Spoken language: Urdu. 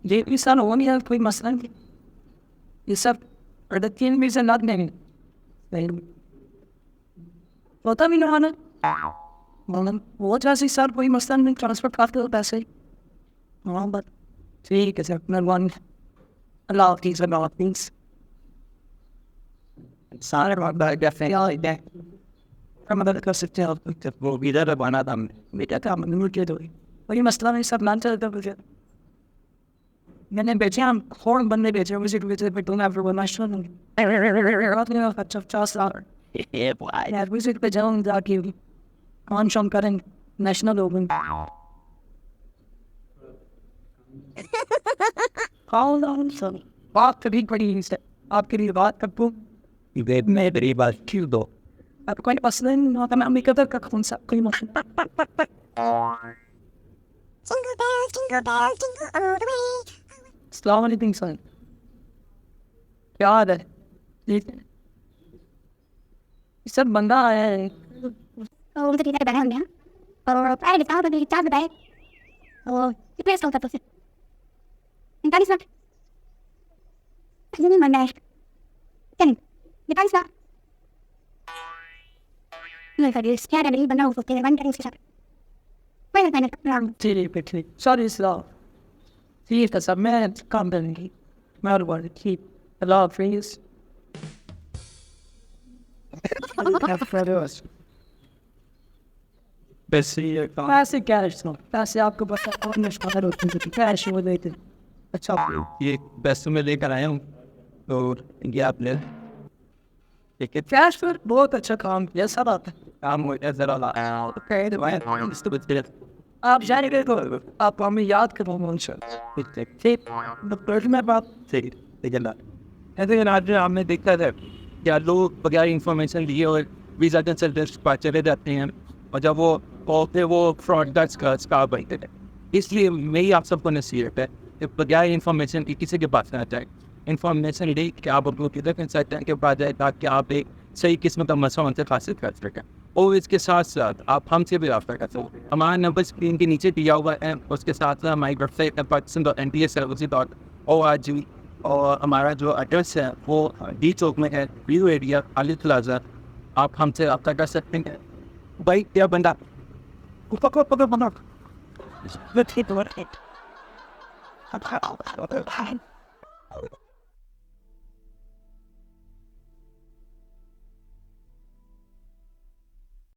یہ بھی سال ہو نہیں ہے کوئی مسئلہ نہیں. یہ سب تین بھی سے لاد نہیں ہوتا بھی نہ نا وہ جیسے سر کوئی مسئلہ نہیں ٹرانسفر کرتے ہو پیسے. ہاں بات ٹھیک ہے سر مہربانی. اللہ حافظ. اللہ حافظ. سارے مدد کر سکتے ہیں وہ ویزا بنا تھا بیٹا کام کے دو وہی مسئلہ نہیں سب لان چلتا مجھے. میں نے بیچے ہم فورن بندے بیچے وزٹ وزٹ پہ تم ایفر نیشنل وزٹ پہ جاؤں جا کے کان شام کریں نیشنل اوپن. بات کبھی بڑی آپ کے لیے بات کروں میں بڑی بات کیوں دو آپ کوئی مسئلہ نہیں ہوتا. میں امی قدر کا کون سا کوئی مسئلہ. السلام علیکم سر کیا حال ہے. سر بندہ آیا ہے سوری سلام ٹھیک ہے سر میں کام کریں گی مہربانی. ٹھیک اللہ حافظ. پیسے کیش پیسے آپ کو پتا کیش وہ دیتے. اچھا یہ پیسے میں لے کر آیا ہوں تو یہ آپ نے کیش پر بہت اچھا کام کیا سب آتا کام ہو جائے ذرا آپ جانے گئے تو آپ ہمیں یاد کرو میں بات ایسے ہم نے دیکھا تھا کیا لوگ بغیر انفارمیشن لیے اور ویزا کنسلٹنٹ پاس چلے جاتے ہیں اور جب وہ بولتے وہ فراڈ کا بنتے ہیں. اس لیے میری آپ سب کو نصیحت ہے کہ بغیر انفارمیشن کی کسی کے پاس نہ جائے. انفارمیشن لے کہ آپ اپنے کدھر کنسلٹنٹ کے پاس جائے تاکہ آپ ایک صحیح قسم کا مسئلہ ان سے حاصل کر سکیں. اور اس کے ساتھ ساتھ آپ ہم سے بھی رابطہ کر سکتے ہیں. ہمارا نمبر اسکرین کے نیچے دیا ہوا ہے. اس کے ساتھ ساتھ ہماری ویب سائٹ NTIS.org اور ہمارا جو ایڈریس ہے وہ ڈی چوک میں ہے ویو ایریا علی پلازا. آپ ہم سے رابطہ کر سکتے ہیں. بھائی کیا بندہ